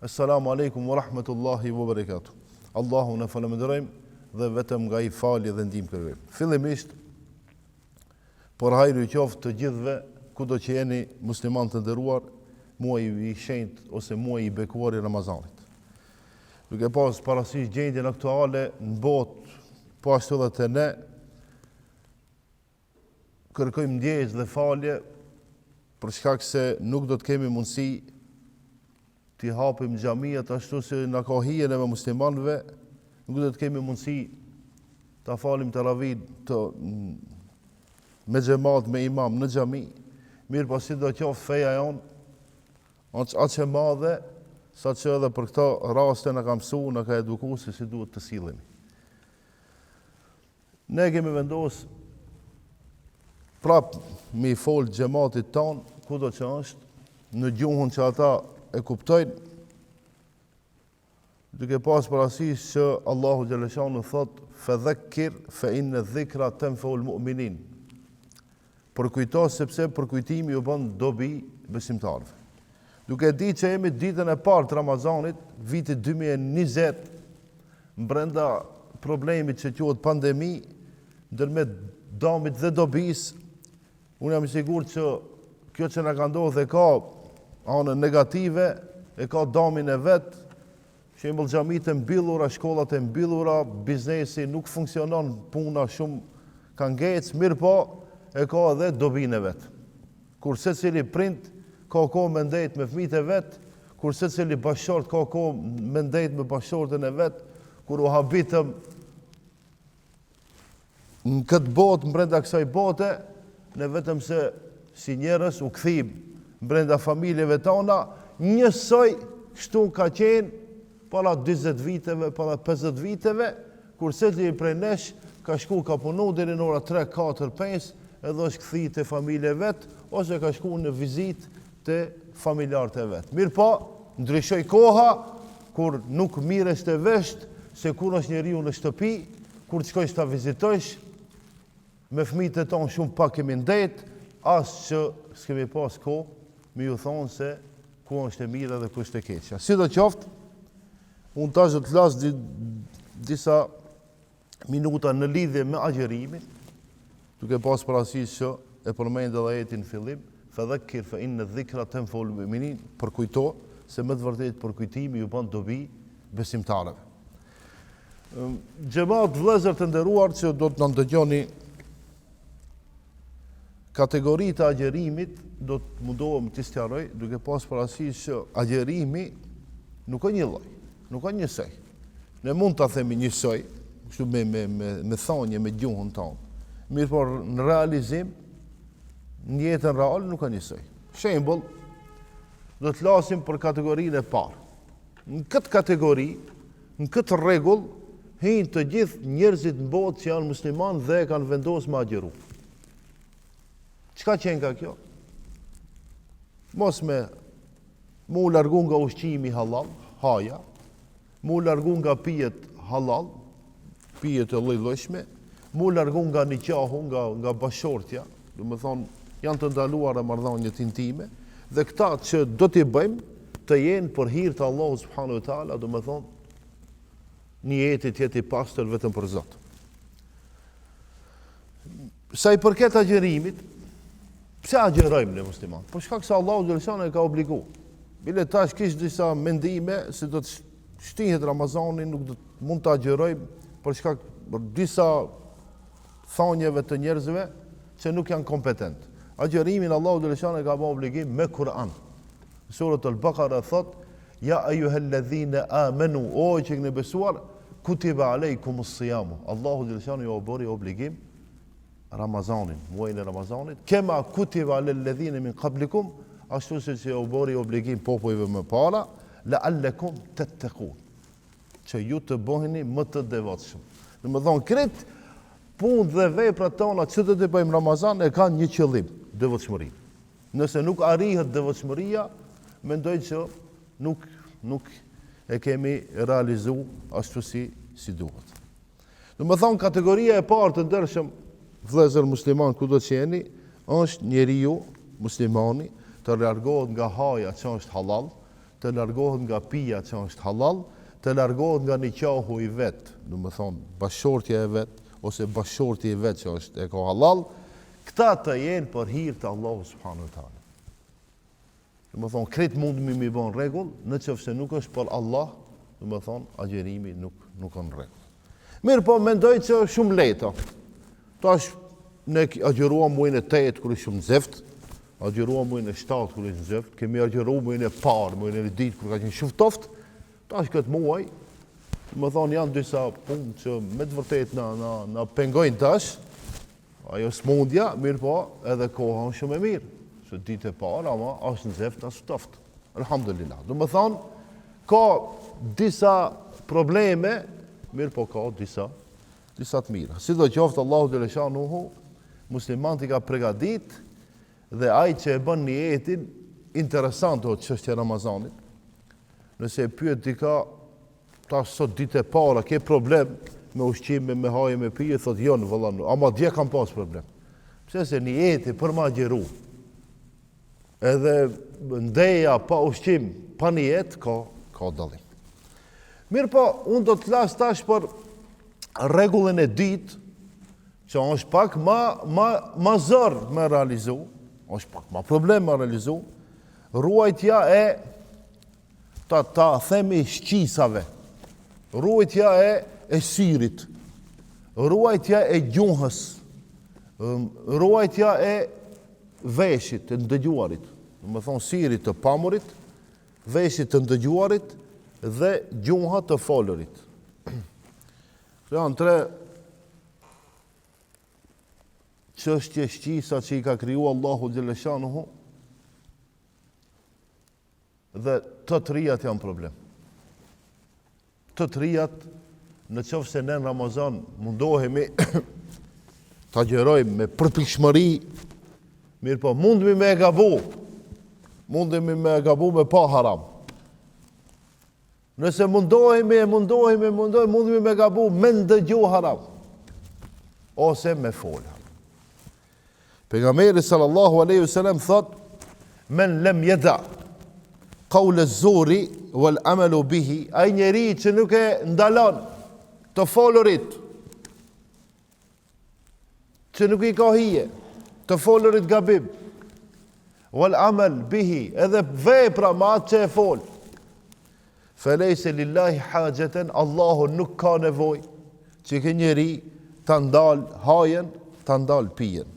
Assalamu alaikum wa rahmatullahi wa barakatuh. Allahu në falenderojmë dhe vetëm nga i falje dhe ndihmë kërkojmë. Fillimisht, por hajru i qoftë të gjithëve, kudo që jeni musliman të nderuar, muaji i shenjtë ose muaji i bekuar i Ramazanit. Duke pas parasysh gjendjen aktuale në botë, po ashtu edhe te ne, kërkojmë ndjesë dhe falje për shkak se nuk do të kemi mundësi t'i hapim xhamiat ashtu si na ka hijen e muslimanëve, nuk do të kemi mundësi ta falim taravih me xhamat me imam në xhami. Mirë po si do qoftë feja jon aq e madhe sa që edhe për këto raste na ka mësuar, na ka edukuar se si duhet të sillemi. Ne kemi vendosur prap me i fol xhamatit ton kudo që është në gjuhën që ata e kuptojnë, duke pas parasysh që Allahu xhaleshanu thot fadhakkir fa inna dhikra tanfa'ul mu'minin. Përkujto sepse përkujtimi ju bën dobi besimtarëve. Duke ditë që jemi ditën e parë të Ramazanit, vitit 2020, brenda problemit që quhet pandemi, ndërmjet dëmit dhe dobis, unë jam i sigurt që kjo që na ka ndodhur e ka anën negative, e ka damin e vet, shembull xhamitë e mbyllura, shkollat e mbyllura, biznesi nuk funksionon, puna shumë ka ngecë, mirë po e ka edhe dobinë e vet. Kur secili prind ka kohë me ndejt me fëmijët e vet, kur secili bashkëshort ka kohë me ndejt me bashkëshortën e vet, kur u habitëm në këtë botë, brenda kësaj bote, ne vetëm se si njerëz u kthim brenda familjeve tona, njësoj kështu ka qenë para 20 viteve, para 50 viteve, kur secili prej nesh ka shku ka punu deri në ora 3, 4, 5, edhe është kthi te familje vet, ose ka shku në vizitë te familjarët e vet. Mirë po, ndryshoi koha, kur nuk miresh të vesht, se kur është njeriu në shtëpi, kur të shkojsh ta vizitojsh, me fëmijët e tonë shumë pak kemi ndet, as që s'kemi pas kohë, me ju thonë se ku është e mira dhe ku është e keqja. Si do qoftë, unë tash do të flas disa minuta në lidhje me agjerimin, duke pas parasysh që e përmend edhe ajetin në fillim, fadhakkir fa inna dhikra tanfa'ul mu'minin, përkujto se më të vërtetë përkujtimi ju bën dobi besimtarëve. Xhamat vëllezër të nderuar që do të na ndëgjoni, kategoritë e agjerimit do të mundohem të sqaroj, duke pas parasysh që agjerimi nuk ka një lloj, nuk ka njësoj. Ne mund ta themi njësoj, kështu me thonje, me gjuhën tonë. Mirë por në realizim, në jetën real nuk ka njësoj. Shembull, do të flasim për kategorinë e parë. Në këtë kategori, në këtë rregull, hin të gjithë njerëzit në botë që janë musliman dhe kanë vendosur me agjeru. Çka qenë ka kjo? Mos me mu largu nga ushqimi halal, haja, mu largu nga pijet halal, pijet e lloj-llojshme, mu largu nga nikahu, nga bashortja, do të thonë janë të ndaluara marrëdhëniet intime, dhe këta që do t'i bëjmë të jenë për hir të Allahut subhanahu wa taala, do të thonë një jetë të jetë i pastër vetëm për Zot. Sa i përket agjerimit, pse agjerojmë ne musliman? Për shkak se Allahu xhaleshano e ka obliguar. Bile tash kish disa mendime se do të shtihet Ramazani, nuk do të mund të agjerojmë për shkak për disa thonjeve të njerëzve që nuk janë kompetent. Agjerimin Allahu xhaleshano e ka bërë obligim me Kur'an. Surat al-Baqara thot: "Ya ayyuhalladhina amanu", o që keni besuar, kutiba alaykumus siyamu. Allahu xhaleshano ju bëri obligim Ramazanin, muajin e Ramazanit, kema kutiba alel ladhina min qablikum, ashtu si që u bëri obligim popujve më para, la'allakum tattaqun, që ju të bëheni më të devotshëm. Domethënë kret punë dhe veprat tona që do të bëjmë Ramazan e kanë një qëllim, devotshmëri. Nëse nuk arrihet devotshmëria, mendoj që nuk e kemi realizuar ashtu si duhet. Domethënë kategoria e parë të ndershëm vëllezër musliman kudo që jeni, është njeriu muslimani të largohet nga haja që është halal, të largohet nga pija që është halal, të largohet nga nikahu i vet, do të thonë bashortja e vet ose bashorti i vet që është e ka halal, këta të jenë për hir të Allahu subhanahu wa taala. Do të thonë krejt mundemi mi bën rregull, nëse nuk është për Allah, do të thonë agjerimi nuk ka rregull. Mirë, po mendoj që është shumë lehtë. Tash ne agjeruam muajin e 8 kur ishim zeft, agjeruam muajin e 7 kur ishim zeft, kemi agjeruar muajin e parë, muajin e dytë kur ka qenë shumë ftoft. Tash këtë muaj, më thonë janë disa punë që me të vërtet na pengojnë tash, ajo smundja, mirë po, edhe koha është shumë e mirë. Se ditë e parë, ama është në zeft, është ftoft. Alhamdulillah. Do më thonë, ka disa probleme, mirë po ka disa të mira. Si do qoftë Allahu xhaleshanuhu, muslimanti ka pregadit dhe ai që e bën niyetin interesant o çështja e Ramazanit. Nëse e pyet dika, tash sot ditë e para, ke problem me ushqime, me haje, me pije, thot jo, valla, ama dje kam pas problem. Pse se niyeti për ma gjeru. Edhe ndeja pa ushqim, pa niyet, ka dallim. Mirë po, unë do të flas tash për rregullin e dytë, që është pak ma zor me realizu, është pak ma problem me realizu, ruajtja e ta themi shqisave, ruajtja e syrit, ruajtja e gjuhës, ruajtja e veshit, të ndëgjuarit, do të thonë syrit të pamurit, veshit të ndëgjuarit dhe gjuha të folurit. Janë 3 çështje shqisa që i ka kriju Allahu xhaleshanuhu dhe të rijat janë problem. Të rijat, në qoftë se ne në Ramazan mundohemi ta gjerojmë me përpikshmëri, mirë po mundemi me e gabu me pa haram. Nëse mundohemi me gabu me ndëgju haram, ose me folë. Pejgamberi sallallahu alaihi wasallam thot, men lem yada qawl az-zuri wal amalu bihi, ai njeri që nuk e ndalon të folurit, që nuk i ka hije, të folurit gabim, wal amal bihi, edhe vepra ma atë që e fol, felejse lillahi hajeten, Allahu nuk ka nevoj që kë njeri të ndal hajen, të ndal pijen.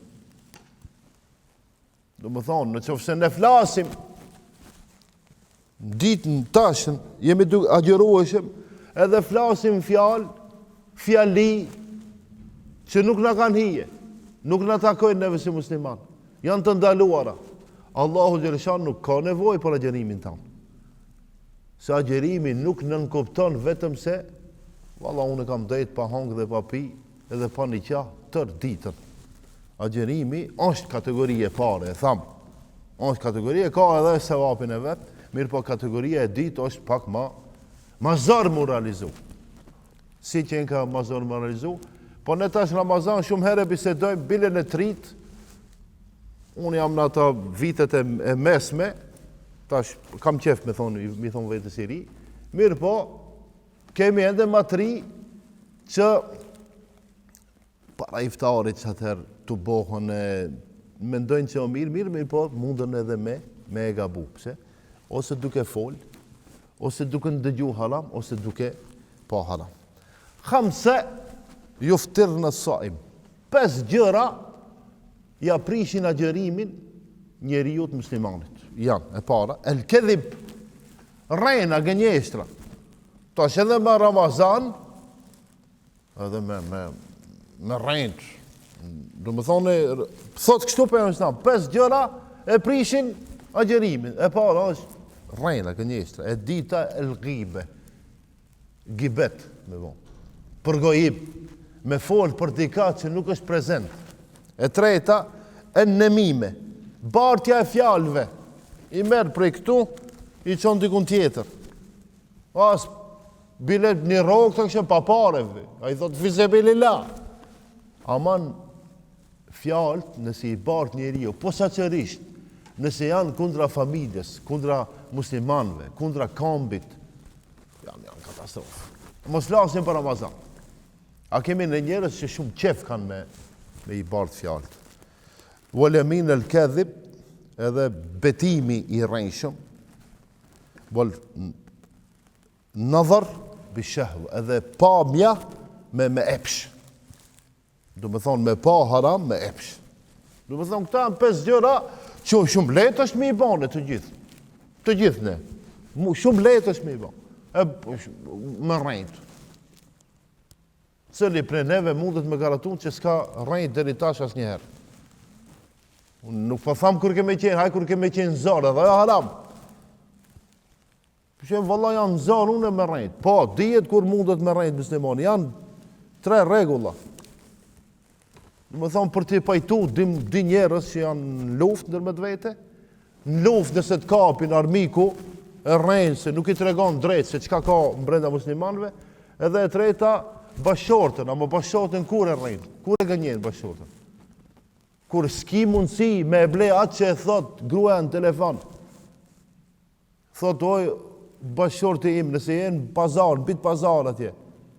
Do më thonë, në qofë se ne flasim, ditën tashën, jemi duke agjerueshëm, edhe flasim fjali që nuk na kanë hije, nuk na takojnë neve si musliman, janë të ndaluara. Allahu xhaleshan nuk ka nevojë për agjerimin tonë. Se agjerimi nuk nënkupton vetëm se, valla unë kam dejt pa hangë dhe pa pi, edhe pa një qah tër ditën. Agjerimi është kategorie pare, e thamë. Është kategorie, ka edhe sevapin e vetë, mirë po kategoria e ditë është pak ma zërë mu realizu. Si qenë ka ma zërë mu realizu, po ne tash Ramazan shumë herë bisedojmë bile në trit, unë jam në ata vitet e mesme, tash kam qef me thonë vetës i ri, mirë po, kemi ende ma tri që para iftarit që atëherë të bohën e mendojnë që o mirë po mundën edhe me e gabu, pse? Ose duke fol, ose duke ndëgju haram, ose duke pa haram. Khamse juftir në saim. 5 gjëra ja prishin agjerimin njeriut muslimanit. Janë, e para, el kedhib, rejna, gënjeshtra. Tash edhe me Ramazan, edhe me rejnë. Do më thone, thot kështu për e mëslam, 5 gjëra e prishin agjerimin. E para është rejna, gënjeshtra. E dita el ghibe, gibet, me bon. Përgojib, me folë për dika që nuk është prezent. E treta, e nëmime, bartja e fjalëve, i merë prej këtu, i qonë dikun tjetër. As, bile një rogë të këshën papareve, a i thotë fizebilila. Aman, fjalët, nësi i bartë njeri jo, posaçërisht, nëse janë kundra familjes, kundra muslimanëve, kundra kombit, janë katastrofë. Mos flasim për Ramazan. A kemi në njerëz që shumë qef kanë me i bardh fjalët. Wal yamin al kadhib, edhe betimi i rrenjshëm. Wal nadhar bi shahwa, edhe pamja me epsh. Do me thonë me pa haram me epsh. Do me thonë këta në 5 gjëra që shumë letë është me i bane të gjithë. Të gjithë ne. Shumë letë është me i bane. Me rrejtë. Cëli prej neve mundet me garatun që s'ka rrejtë deri tash as njëherë. Nuk po thamë kur keme qenë, haj kur keme qenë zarë, edhe haram. Përshem valla janë zarë unë me rrejtë. Po, dijet kur mundet me rrejtë muslimani. Janë 3 regulla. Më thonë për t'i pajtu di njerës që janë në luft ndërmjet vete, në luft nëse të kapin armiku, e rrejnë se nuk i tregon drejt se qka ka brenda muslimanve, edhe e treta bashortën, ama bashortën kur e rrejnë, kur e gënjenë bashortën. Kur s'ki mundësi me e ble atë që e thot gruaja në telefon, thot oj bashorti im, nëse jenë pazar, në bitë pazar atje,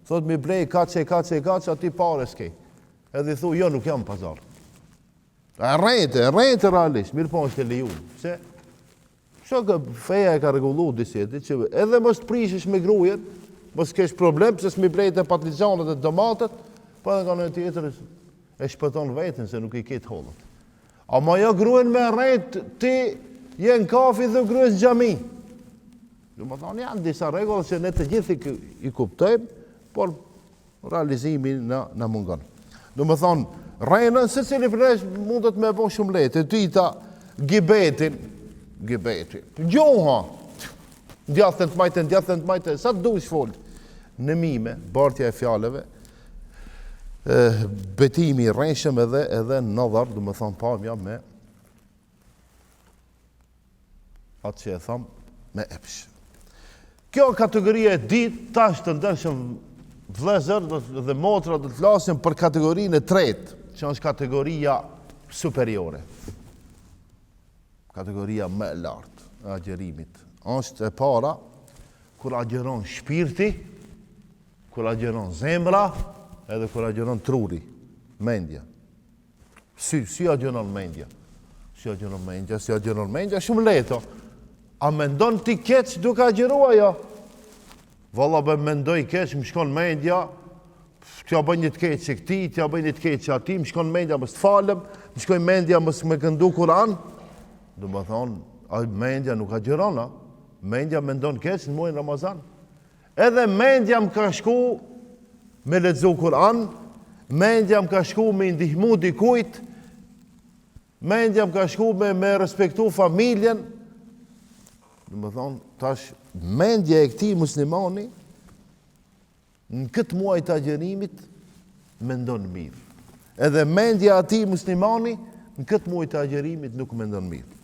thot mi blej kace, ati pare s'kej. Edhe i thu, jo, nuk jam pazar. E rrejtë realisht, mirë po është e lejuar. Pse? Shokë feja e ka regullu disjeti, që edhe mos të prishesh me grujet, mos kesh problem, pëse s'mi blejt e patlicionet e domatet, po edhe ka në tjetër e shpëton vetën, se nuk i ketë hollët. Ama jo grujen me rrejtë, ti jenë kafi dhe grujes gjami. Do më thonë, janë disa regullë që ne të gjithi i kuptojmë, por realizimi në mungon. Do më thonë, rejnën, se cili përresh mundet me bo shumë letë, e tyta gibetin, gjoha, djathën të majte, sa të du ishë folë, në mime, bartja e fjaleve, betimi i rejshëm edhe nëdhar, do më thonë, pamja me atë që e thamë, me epsh. Kjo kategoria e ditë, tash të ndërshëm vlezër dhe motra do të flasim për kategorinë e tretë, që është kategoria superiore. Kategoria më e lartë e agjerimit. Është e para, kur agjeron shpirti, kur agjeron zemra, edhe kur agjeron truri, mendja. Si agjeron mendja? Si agjeron mendja, shumë leto. A mendon ti keq duke agjerua jo? Valla be mendoj keq, më shkon mendja, t'ja bëj një të keq që këti, t'ja bëj një të keq që ati, më shkon mendja më s'falem, më shkon mendja më s'me këndu Kur'an. Do më thonë, mendja nuk agjerona, mendja mendon keq në muajin Ramazan. Edhe mendja më ka shku me lexu Kur'an, mendja më ka shku me ndihmu dikujt, mendja më ka shku me respektu familjen. Do më thonë, tash, mendja e këtij muslimani në këtë muaj të agjerimit mendon mirë. Edhe mendja atij muslimani në këtë muaj të agjerimit nuk mendon mirë.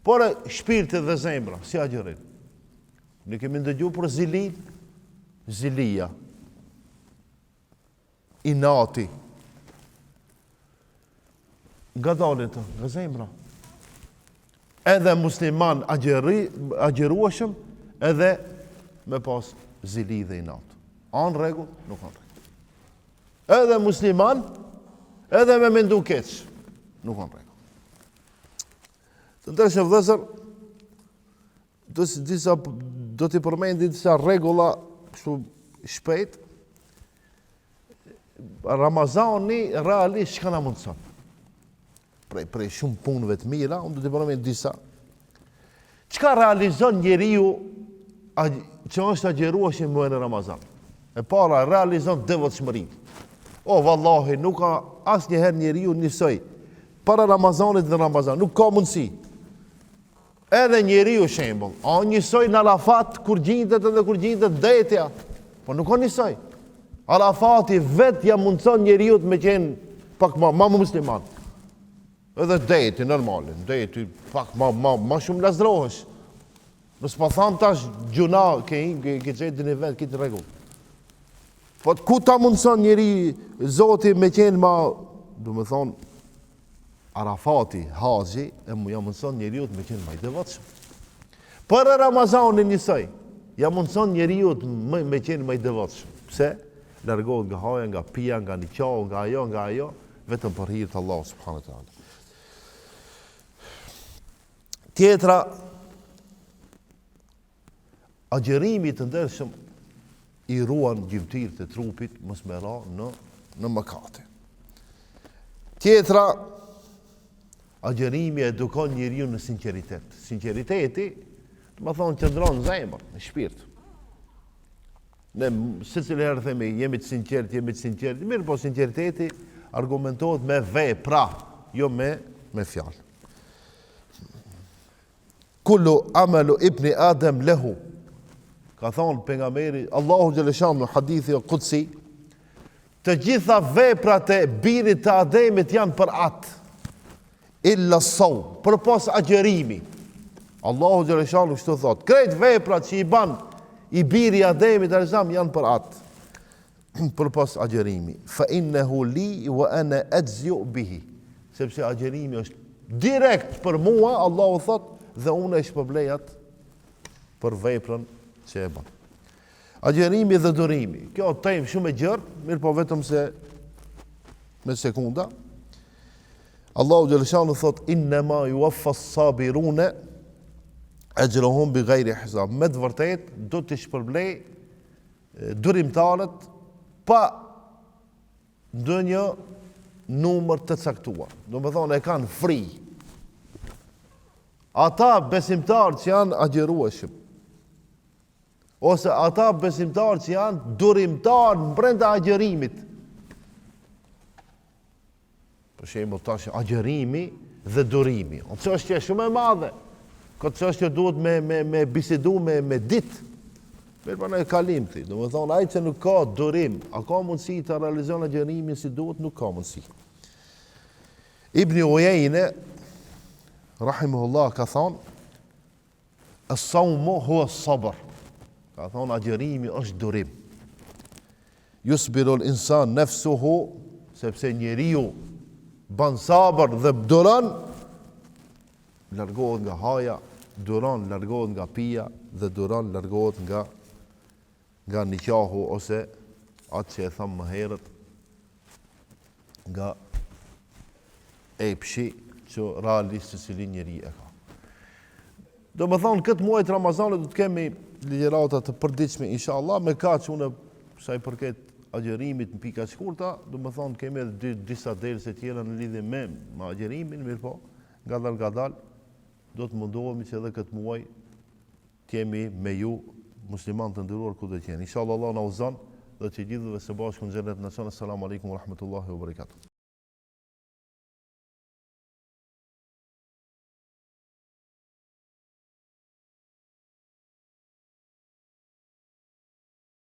Por shpirti dhe zemra, si agjerin? Ne kemi ndëgju për zilia, inati, nga dalin të, nga zemra. Edhe musliman agjeruashëm, edhe me pas zili dhe inat. Anë rregull, nuk anë rregull. Edhe musliman, edhe me mendu keq, nuk anë rregull. Të ndërshëm vëllezër, do t'i përmendi disa rregulla kështu shpejt. Ramazani realisht çka na mundson. Prej shumë punëve të mira, unë do t'i përmendi disa. Çka realizon njeriu që është agjerueshëm në muajin e Ramazan? E para, realizon devotshmërinë. O vallahi, nuk ka asnjëherë njeriu njësoj para Ramazanit dhe Ramazan, nuk ka mundësi. Edhe njeriu shembull, a njësoj në Arafat kur gjindet edhe kur gjindet detja, po nuk ka njësoj. Arafati vetë ja mundson njeriu të me qenë pak ma musliman. Edhe deti, normalin, deti pak ma shumë lazrohesh. Nësë pa thamë tash gjuna, ke qetë në vetë, këtë regull. Po ku ta mundëson njëri, Zoti me qenë ma, du me thonë, Arafati, haxhi, ja mundson njeriu me qenë më i devotshëm. Për Ramazanin njësoj, ja mundson njeriu me qenë më i devotshëm. Pse? Largohet nga haja, nga pija, nga niqau, nga ajo, vetëm për hir të Allahut subhanahu wa taala. Tjetra, agjerimi të ndershëm i ruan gjymtyrët e trupit mos me ra në mëkate. Tjetra, agjerimi edukon njeriu në sinqeritet. Sinqeriteti, do të thonë qëndron në zemër, në shpirt. Ne secili herë themi jemi të sinqert, mirë, po sinqeriteti argumentohet me vepra, jo me fjalë. Kullu amalu ibni Adem lehu. Ka thonë pejgamberi Allahu xhaleshanu në hadithi qudsi, të gjitha veprat e birit të Ademit janë për atë, illa saw, përpos agjerimi. Allahu xhaleshanu kështu thot, krejt veprat që i ban i biri i Ademit alayhissalam janë për atë, përpos agjerimi. Fa innehu li wa ana ajzi'u bihi. Sepse agjerimi është direkt për mua, Allahu thot, dhe unë e shpërblej atë për veprën që e ban. Agjerimi dhe durimi. Kjo temë shumë e gjerë, mirë po vetëm se me sekunda. Allahu xhaleshanu thot innama yuwaffa as-sabiruna ajruhum bighayri hisab. Me të vërtet do të shpërblej durimtarët pa ndonjë numër të caktuar. Do të thonë e kanë free. Ata besimtarë që janë agjerueshëm, ose ata besimtarë që janë durimtarë brenda agjerimit. Për shembull tash agjerimi dhe durimi. O çështje shumë e madhe. Këtë çështje duhet me bisedu me ditë. Mirë po ne kalim ti. Do të thonë ai që nuk ka durim, a ka mundësi të realizon agjerimin si duhet, nuk ka mundësi. Ibn Uyeyne rahimahullah ka thonë as-sawmu huwa as-sabr. Ka thonë agjerimi është durim. Yusbiru al-insan nafsuhu, sepse njeriu ban sabër dhe duron, largohet nga haja, duron largohet nga pija dhe duron largohet nga niqahu ose atë që e thamë më herët, nga epshi që realisht secili njeri e ka. Do më thonë, këtë muaj të Ramazanit do të kemi ligjërata të përditshme, inshallah, me kaq unë sa i përket agjerimit në pika shkurta, do më thonë, kemi edhe disa derse tjera në lidhje me agjerimin, mirë po, ngadal, do të mundohemi që edhe këtë muaj t'jemi me ju, musliman të nderuar ku do të jeni. Inshallah Allah na uzon dhe të gjithëve së bashku në xhenet nacion. Assalamu alaikum wa rahmatullahi wa barakatuh.